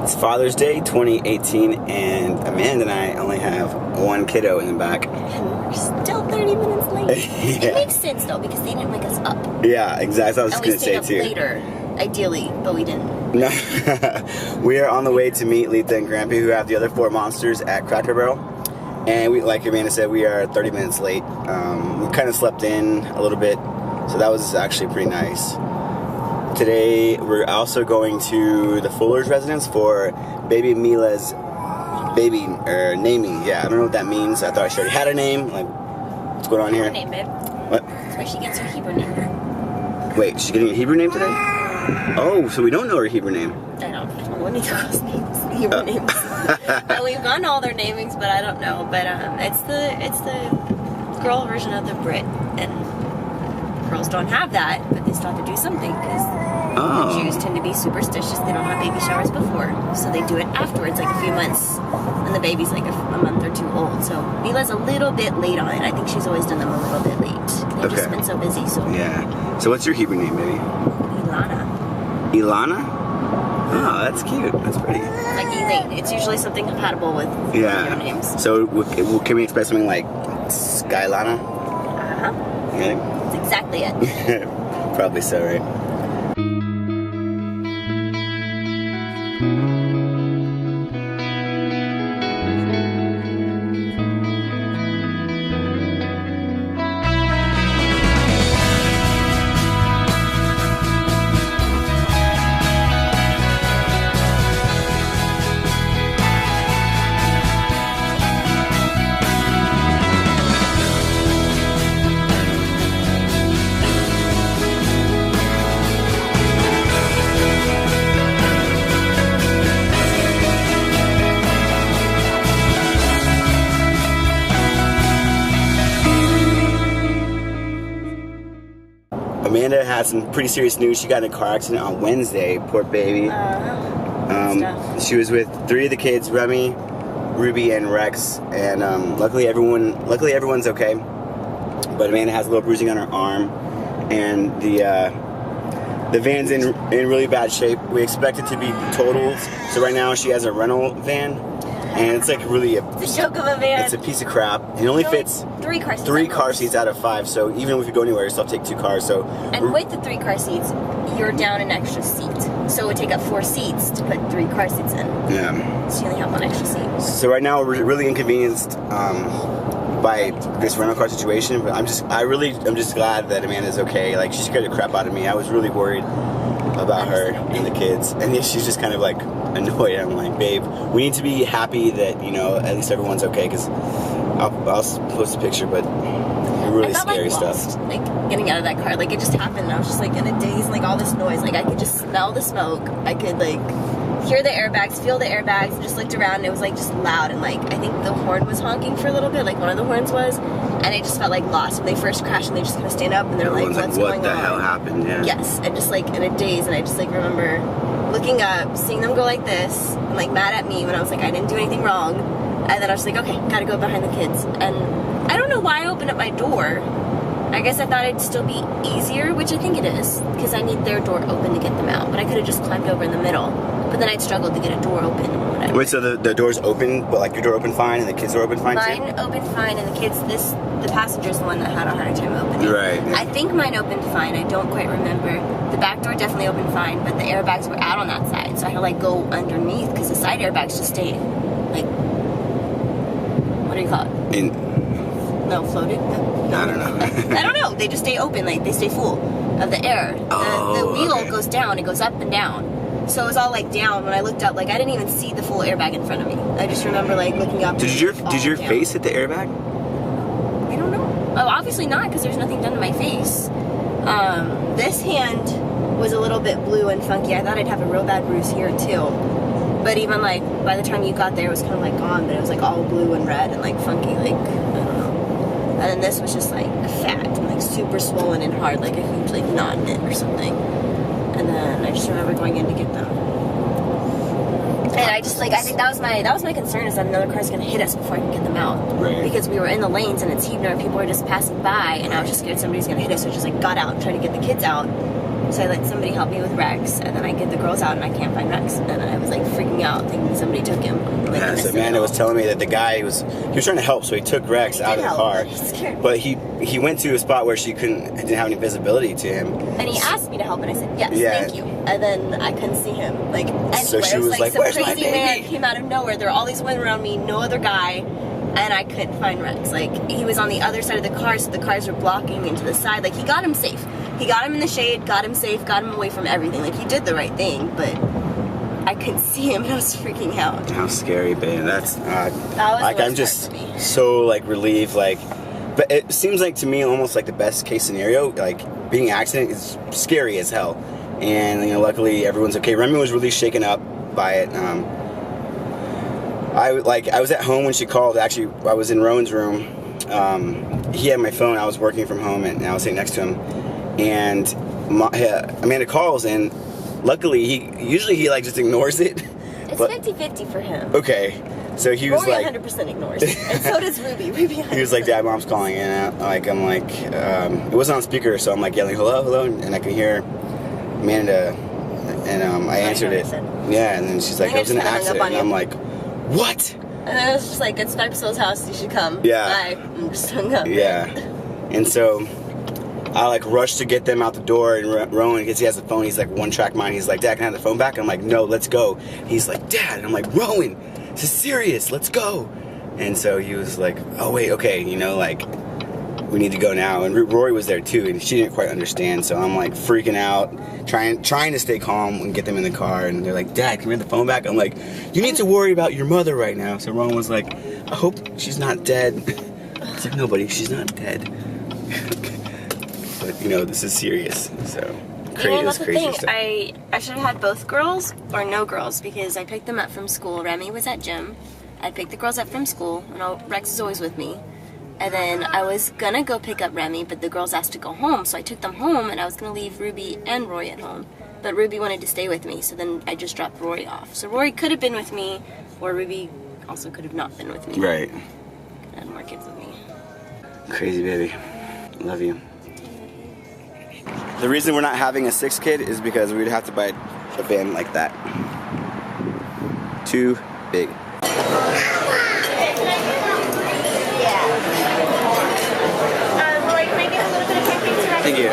It's Father's Day 2018, and Amanda and I only have one kiddo in the back. And we're still 30 minutes late. Yeah. It makes sense though, because they didn't wake us up. Yeah, exactly. I was going to say too. And we stayed up later, ideally, but we didn't. No. We are on the way to meet Lita and Grampy, who have the other 4 monsters at Cracker Barrel. And we, like Amanda said, we are 30 minutes late. We kind of slept in a little bit, so that was actually pretty nice. Today, we're also going to the Fuller's residence for baby Mila's naming. Yeah, I don't know what that means. I thought she already had a name. Like, what's going on here? Her name, babe. What? That's why she gets her Hebrew name. Wait, she's getting a Hebrew name today? Oh, so we don't know her Hebrew name. I don't know any of those names, Hebrew names. But we've gone all their namings, but I don't know. But it's the girl version of the Brit, and girls don't have that, but they still have to do something because the Jews tend to be superstitious. They don't have baby showers before, so they do it afterwards, like a few months, and the baby's like a month or 2 old. So Mila's a little bit late on it. I think she's always done them a little bit late. They've just been so busy. So yeah. So what's your Hebrew name, baby? Ilana. Ilana? Oh, that's cute. That's pretty. Like Elaine. It's usually something compatible with your names. So can we expect something like Skylana? Uh-huh. Really? That's exactly it. Probably so, right? Amanda had some pretty serious news. She got in a car accident on Wednesday. Poor baby. She was with 3 of the kids, Remy, Ruby, and Rex, and luckily everyone's okay. But Amanda has a little bruising on her arm, and the van's in really bad shape. We expect it to be totaled. So right now she has a rental van, and it's like really it's a joke of a van. It's a piece of crap. It only fits 3 car seats. 3 car seats out of 5. So even if we go anywhere, you still have to take 2 cars. So and with the 3 car seats, you're down an extra seat. So it would take up 4 seats to put 3 car seats in. Yeah. So you only have 1 extra seat. So right now we're really inconvenienced by this rental car situation. But I'm just glad that Amanda's okay. Like, she scared the crap out of me. I was really worried about her and the kids, and she's just kind of like annoyed. I'm like, babe, we need to be happy that, you know, at least everyone's okay, because I'll post a picture, but really scary stuff. Like getting out of that car, like it just happened, and I was just like in a daze, and like all this noise, like I could just smell the smoke, I could like hear the airbags, feel the airbags, and just looked around, and it was like just loud, and like I think the horn was honking for a little bit, like one of the horns was, and I just felt like lost when they first crashed, and they just kind of stand up, and they're like, what's going on? What the hell happened? Yeah. Yes, and just like in a daze, and I just like remember looking up, seeing them go like this, and like mad at me when I was like, I didn't do anything wrong, and then I was like, okay, gotta go behind the kids, and I don't know why I opened up my door. I guess I thought it'd still be easier, which I think it is, because I need their door open to get them out, but I could have just climbed over in the middle, but then I'd struggled to get a door open or whatever. Wait, so the door's open, but like your door opened fine and the kids' door opened fine too? Mine opened fine, and the kids, the passenger's the one that had a harder time opening. Right. I think mine opened fine, I don't quite remember. The back door definitely opened fine, but the airbags were out on that side, so I had to like go underneath, because the side airbags just stay, like, what do you call it? Floated? No. I don't know. I don't know. They just stay open, like they stay full of the air. The wheel goes down, it goes up and down. So it was all like down. When I looked up, like I didn't even see the full airbag in front of me. I just remember like looking up. Did your face hit the airbag? I don't know. Oh, obviously not, because there's nothing done to my face. This hand was a little bit blue and funky. I thought I'd have a real bad bruise here too. But even like by the time you got there, it was kind of like gone. But it was like all blue and red and like funky, like I don't know. And then this was just like fat and like super swollen and hard, like a huge like knot in it or something. And then I just remember going in to get them. And I just like, I think that was my concern, is that another car's gonna hit us before I can get them out. Right. Because we were in the lanes and it's heaving, people were just passing by, and I was just scared somebody's gonna hit us, so I just like got out and tried to get the kids out. So I let somebody help me with Rex, and then I get the girls out and I can't find Rex. And then I was like freaking out thinking somebody took him. Like, yeah, so Amanda was telling me that the guy was trying to help, so he took Rex out of the car. But he went to a spot where didn't have any visibility to him. And he asked me to help, and I said yes, thank you. And then I couldn't see him like anywhere. So she was like, some "Where's crazy my baby?" man came out of nowhere. There were all these women around me, no other guy, and I couldn't find Rex. Like he was on the other side of the car, so the cars were blocking me to the side. Like he got him safe. He got him in the shade, got him safe, got him away from everything. Like he did the right thing, but I couldn't see him and I was freaking out. How scary, babe. That's that was like I'm just so like relieved. Like, but it seems like to me almost like the best case scenario. Like being an accident is scary as hell, and you know luckily everyone's okay. Remy was really shaken up by it. I was at home when she called. Actually, I was in Rowan's room. He had my phone. I was working from home, and I was sitting next to him. And Amanda calls, and luckily he like just ignores it. It's 50-50 for him. Okay, so he was Rory like 100% ignores it, and so does Ruby. He was like, "Dad, Mom's calling," and I'm like, it wasn't on speaker, so I'm like yelling, "Hello, hello," and I can hear Amanda, and I answered it. Yeah, and then she's like, "I was in an accident," and I'm like, "What?" And then I was just like, "It's Maxwell's house. You should come." Yeah. I'm just hung up. Yeah, and so I like rushed to get them out the door, and Rowan, because he has the phone, he's like one track mind. He's like, "Dad, can I have the phone back?" And I'm like, "No, let's go." He's like, "Dad," and I'm like, "Rowan, this is serious. Let's go." And so he was like, "Oh wait, okay, you know, like we need to go now." And Rory was there too, and she didn't quite understand. So I'm like freaking out, trying to stay calm and get them in the car. And they're like, "Dad, can we have the phone back?" I'm like, "You need to worry about your mother right now." So Rowan was like, "I hope she's not dead." It's like, "No, buddy, she's not dead." But you know, this is serious, so crazy. That's the thing. Stuff. I should have had both girls or no girls because I picked them up from school. Remy was at gym. I picked the girls up from school, and Rex is always with me. And then I was gonna go pick up Remy, but the girls asked to go home, so I took them home, and I was gonna leave Ruby and Rory at home. But Ruby wanted to stay with me, so then I just dropped Rory off. So Rory could have been with me, or Ruby also could have not been with me. Right. I had more kids with me. Crazy baby. Love you. The reason we're not having a sixth kid is because we'd have to buy a van like that. Too big. Thank you.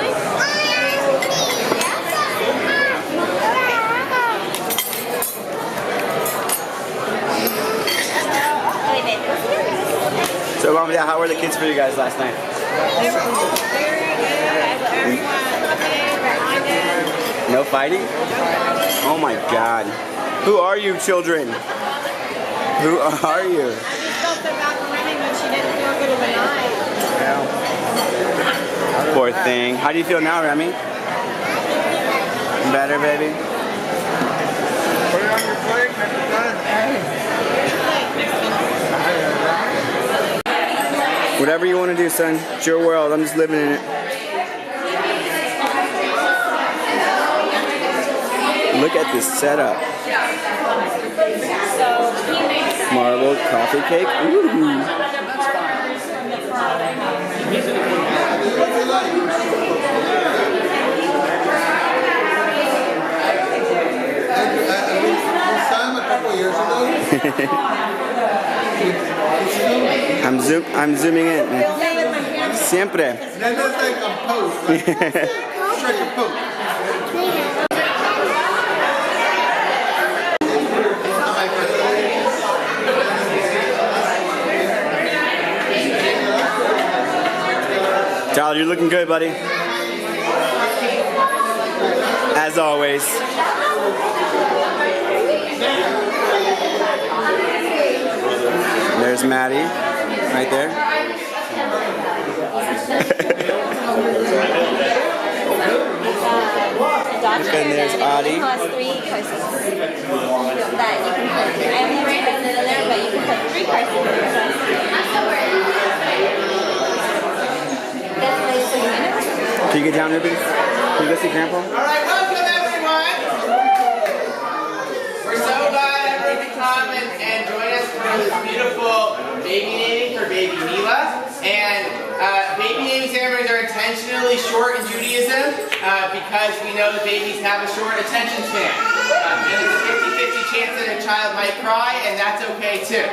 So, Mom and Dad, how were the kids for you guys last night? They were all very good. No fighting? Oh my God. Who are you, children? Who are you? I just felt so bad for Remy when she didn't feel good overnight. Yeah. Poor thing. How do you feel now, Remy? Better, baby? Put it on your plate and it's done. Whatever you want to do, son. It's your world. I'm just living in it. Look at this setup. Marbled coffee cake. Ooh. A couple years ago. I'm zooming in. Siempre. That looks like a post. Straight to post. Tyler, you're looking good, buddy. As always. There's Maddie, right there. And there's Audie. Has 3 courses that you can put. I have more courses in there, but you can put 3 courses. Can you get down, Ruby? Can you go see Grandpa? All right, welcome everyone. We're so glad everyone could come and join us for this beautiful baby naming for baby Mila. And baby naming ceremonies are intentionally short in Judaism because we know that babies have a short attention span. And it's a 50-50 chance that a child child might cry, and that's okay too.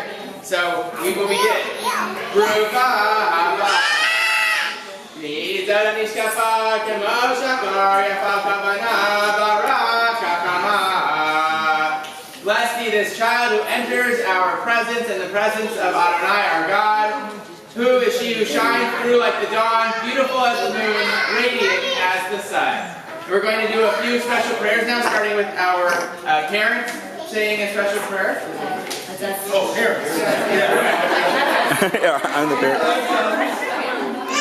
So we will begin. Blessed be this child who enters our presence and the presence of Adonai our God. Who is she who shines through like the dawn, beautiful as the moon, radiant as the sun? We're going to do a few special prayers now, starting with our parents saying a special prayer. Oh, here. Yeah, I'm the parent. We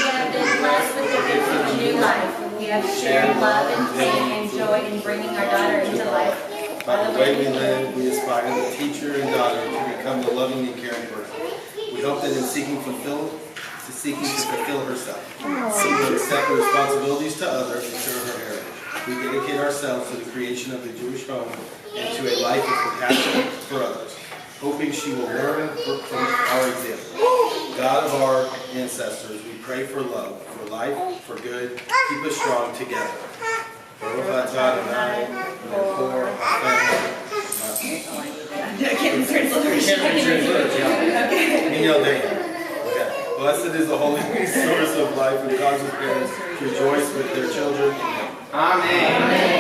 have been blessed with the gift of new life. We have shared love and pain and joy in bringing our daughter into life. By the way we live, we aspire the teacher and daughter to become the loving and caring person. We hope that in seeking to fulfill herself, she will accept the responsibilities to others and share her heritage. We dedicate ourselves to the creation of the Jewish home and to a life of compassion for others, hoping she will learn from our example. God of our ancestors, we pray for love, for life, for good. Keep us strong together. Baruch atah Adonai, Melech Blessed is the holy source of life who causes parents to rejoice with their children. Amen.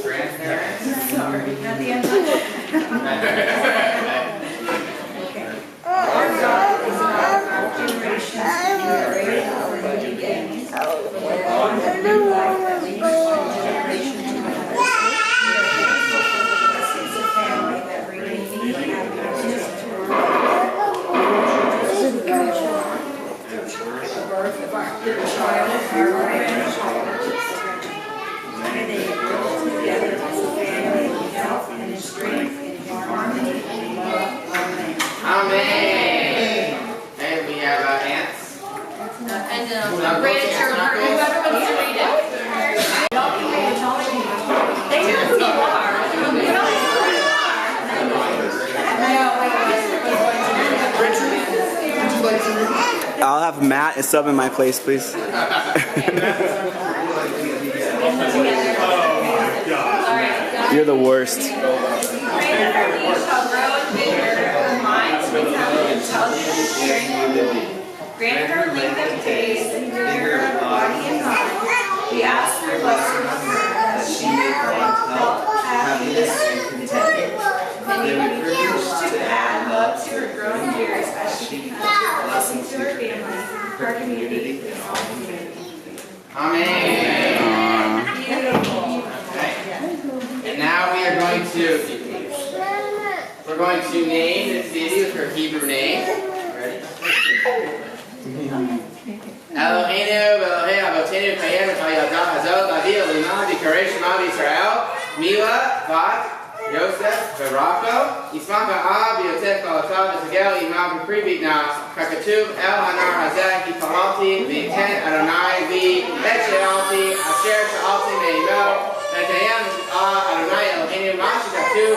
Grandparents. Sorry, not the end. Our God is not our generation and great our beginnings. For the long and new life that leads one generation to another. We are thankful for the blessings of family that bring meaning and happiness to our the birth of our dear child, our grandchild. May they grow together as a family in health and in strength, in harmony and love. Amen. Amen. And we have aunts. And Richard, whoever wants to read it. They really are. I'll have Matt sub in my place, please. You're the worst. Grant her length of days and vigor of body and mind. We ask for blessing on her that she may find health, happiness, and contentment. And you would use to add love to her growing years as she becomes a blessing to her family, her community, and all humanity. Amen. Beautiful. Okay. And now we are going to name this baby with her Hebrew name. Ready? Eloheinu Elohei Avotenu Kayenu Hayada Hazot Lavi Elimah B'Karei Shema B'Yisrael Mila Bat Yosef Barako Yismach Ha'ah B'Yotef Kalatav V'Tegel Imam B'Pri B'Gna Kakatuv El Hanar Hazeh Hipalalti V'Yiten Adonai V'Et She'alti Asher She'alti Me'imo V'Tayem Adonai Eloheinu Ma'ashikatuv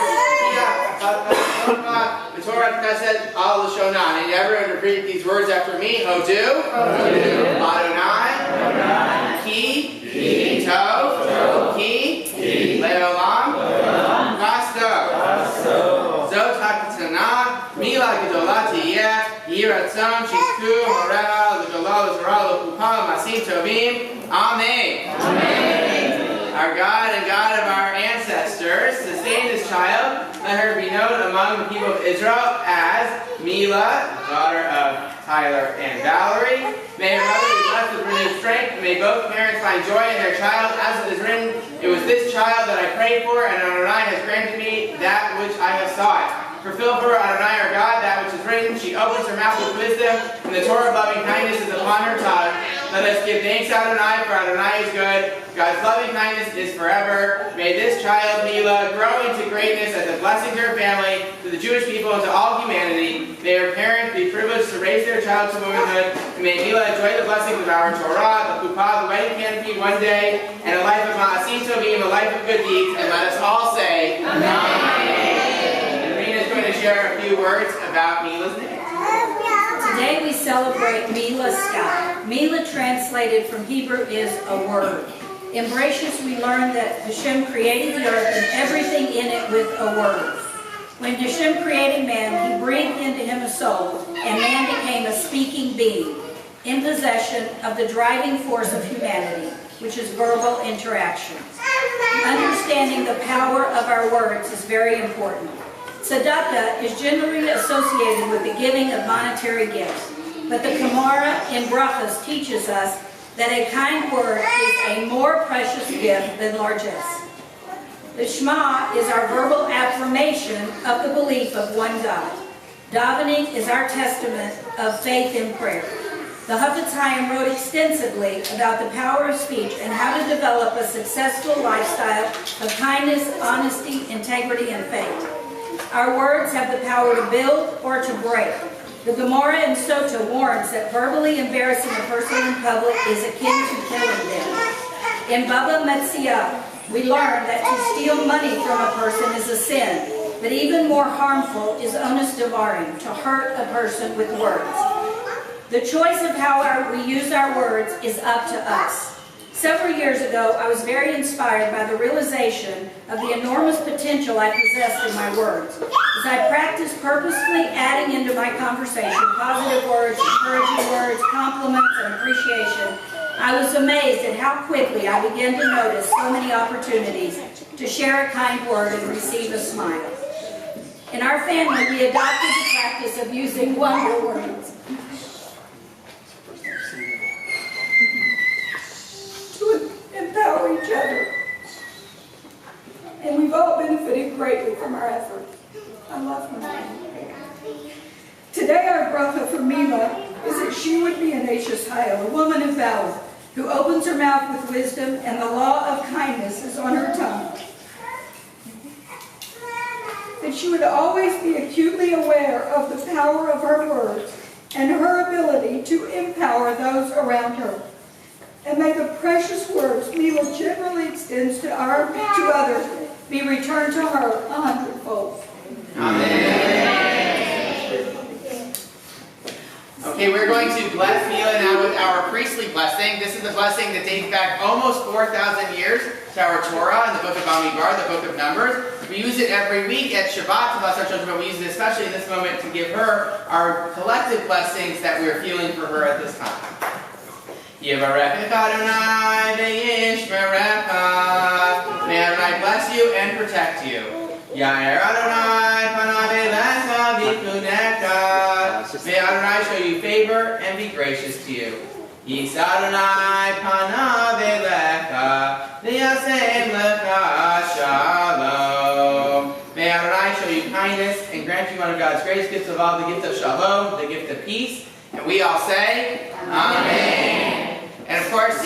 the Torah said al Lashonah, and never repeat these words after me. Hodu, Adonai, Ki, Tov, Ki, Leolam, Vasto, Zot HaKatanah, Mila Gedolah Tiyeh, Yiratzon, Shizku, Horah, L'Gedolah, L'Zorah, L'Kupah, Masim Tovim. Amen. Our God and God of our ancestors, sustain this child. Let her be known among the people of Israel as Mila, daughter of Tyler and Valerie. May her mother be blessed with renewed strength. May both parents find joy in their child. As it is written, it was this child that I prayed for, and Adonai has granted me that which I have sought. Fulfill for Adonai our God that which is written. She opens her mouth with wisdom, and the Torah of loving kindness is upon her tongue. Let us give thanks to Adonai, for Adonai is good. God's loving kindness is forever. May this child, Mila, grow into greatness as a blessing to her family, to the Jewish people, and to all humanity. May her parents be privileged to raise their child to womanhood. And may Mila enjoy the blessings of our Torah, the Kupah, the wedding canopy one day, and a life of Ma'asim Tovim, a life of good deeds. And let us all say, Amen. To share a few words about Mila's name. Today we celebrate Mila Scott. Mila translated from Hebrew is a word. In Bereshit we learn that Hashem created the earth and everything in it with a word. When Hashem created man, he breathed into him a soul, and man became a speaking being, in possession of the driving force of humanity, which is verbal interaction. Understanding the power of our words is very important. Tzedakah is generally associated with the giving of monetary gifts, but the Gemara in Brachos teaches us that a kind word is a more precious gift than largesse. The Shema is our verbal affirmation of the belief of one God. Davening is our testament of faith in prayer. The Hafetz Chaim wrote extensively about the power of speech and how to develop a successful lifestyle of kindness, honesty, integrity, and faith. Our words have the power to build or to break. The Gemara in Sota warns that verbally embarrassing a person in public is akin to killing them. In Baba Metzia, we learn that to steal money from a person is a sin, but even more harmful is onus devarim, to hurt a person with words. The choice of how we use our words is up to us. Several years ago, I was very inspired by the realization of the enormous potential I possessed in my words. As I practiced purposefully adding into my conversation positive words, encouraging words, compliments, and appreciation, I was amazed at how quickly I began to notice so many opportunities to share a kind word and receive a smile. In our family, we adopted the practice of using wonder words to empower each other. And we've all benefited greatly from our efforts. I love her name. Today our bracha for Mila is that she would be an Ashes Hayel, a woman of valor, who opens her mouth with wisdom, and the law of kindness is on her tongue. That she would always be acutely aware of the power of her words and her ability to empower those around her. And may the precious words Mila generally extends to others be returned to her 100-fold. Amen. Okay, we're going to bless Mila now with our priestly blessing. This is the blessing that dates back almost 4,000 years to our Torah in the book of Bamidbar, the book of Numbers. We use it every week at Shabbat to bless our children, but we use it especially in this moment to give her our collective blessings that we are feeling for her at this time. Yivarechecha Adonai v'yishmerecha. May Adonai bless you and protect you. Yair Adonai panav elecha v'yichunecha. May Adonai show you favor and be gracious to you. Yisa Adonai panav elecha v'yasem lecha shalom. May Adonai show you kindness and grant you one of God's greatest gifts of all, the gift of shalom, the gift of peace. And we all say, Amen. And of course,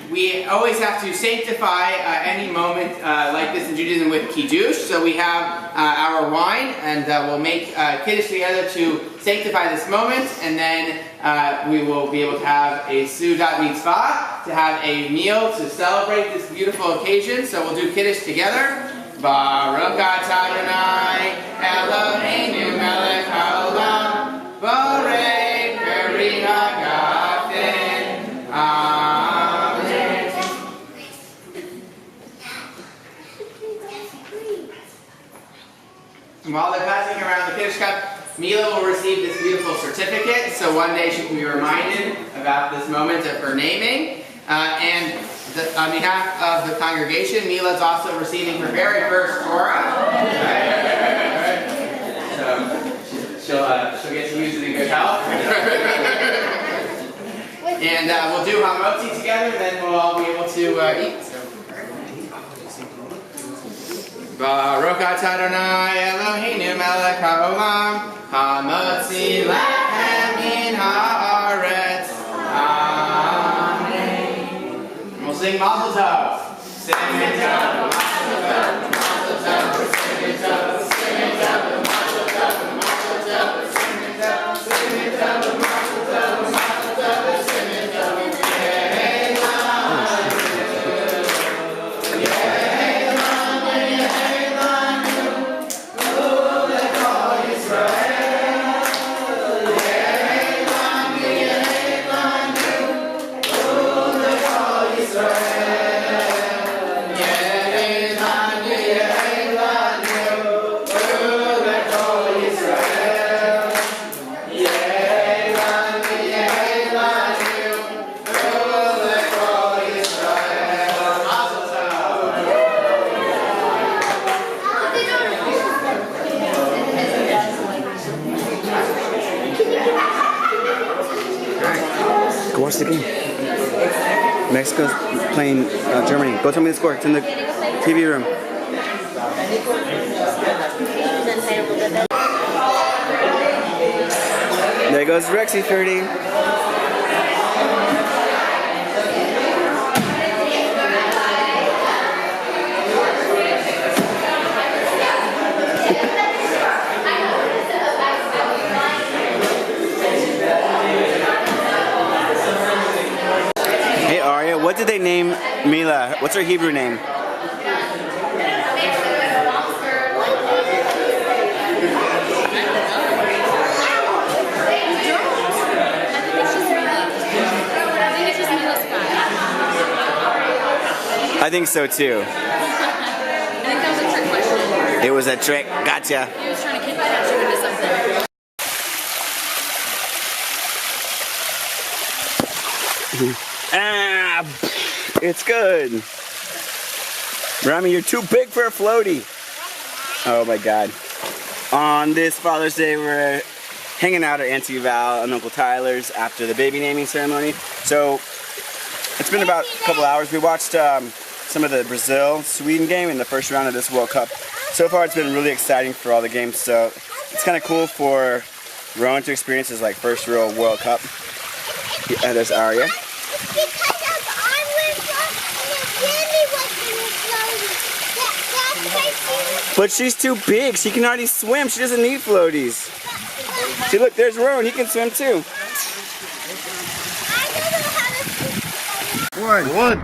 we always have to sanctify any moment like this in Judaism with Kiddush. So we have our wine, and we'll make Kiddush together to sanctify this moment. And then we will be able to have a Sudat Mitzvah, to have a meal to celebrate this beautiful occasion. So we'll do Kiddush together. Baruch atah Adonai Eloheinu melech haolam borei peri hagafen. Amen. And while they're passing around the Kiddush cup, Mila will receive this beautiful certificate, so one day she can be reminded about this moment of her naming. On behalf of the congregation, Mila is also receiving her very first Torah. So she'll get to use it in good health. And we'll do hamotzi together, and then we'll all be able to eat. Baruch atah Adonai Eloheinu melech haolam hamotzi lechem min haaretz. Amen. We'll sing Mazel Tov. Sing it up, Mazel Tov, Mazel Tov, sing it up, sing it up, Mazel Tov, Mazel Tov, sing it up, sing it up, Mazel Tov, Mazel Tov, sing it up. Yeah. watch the game. Mexico's playing Germany. Go tell me the score. It's in the TV room. There goes Rexy 30. Hey Arya, what did they name Mila? What's her Hebrew name? I think so too. I think that was a trick question. It was a trick. Gotcha. He was trying to catch you into something. Ah, it's good. Rami, you're too big for a floaty. Oh my God. On this Father's Day, we're hanging out at Auntie Val and Uncle Tyler's after the baby naming ceremony. So it's been about a couple hours. We watched some of the Brazil-Sweden game in the first round of this World Cup. So far, it's been really exciting for all the games. So it's kind of cool for Rowan to experience his like first real World Cup. Yeah, there's Arya. But she's too big. She can already swim. She doesn't need floaties. See, look, there's Rowan. He can swim too. One.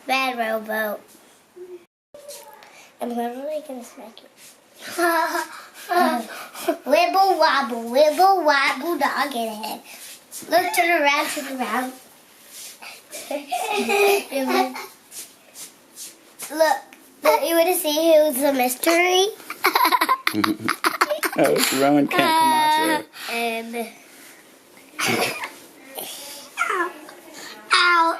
Bad rowboat. I'm literally gonna smack you. Wibble wobble, dog in head. Look, turn around. Look, you want to see who's the mystery? Oh, it's Rowan Camachojr. And ow.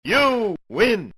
You win.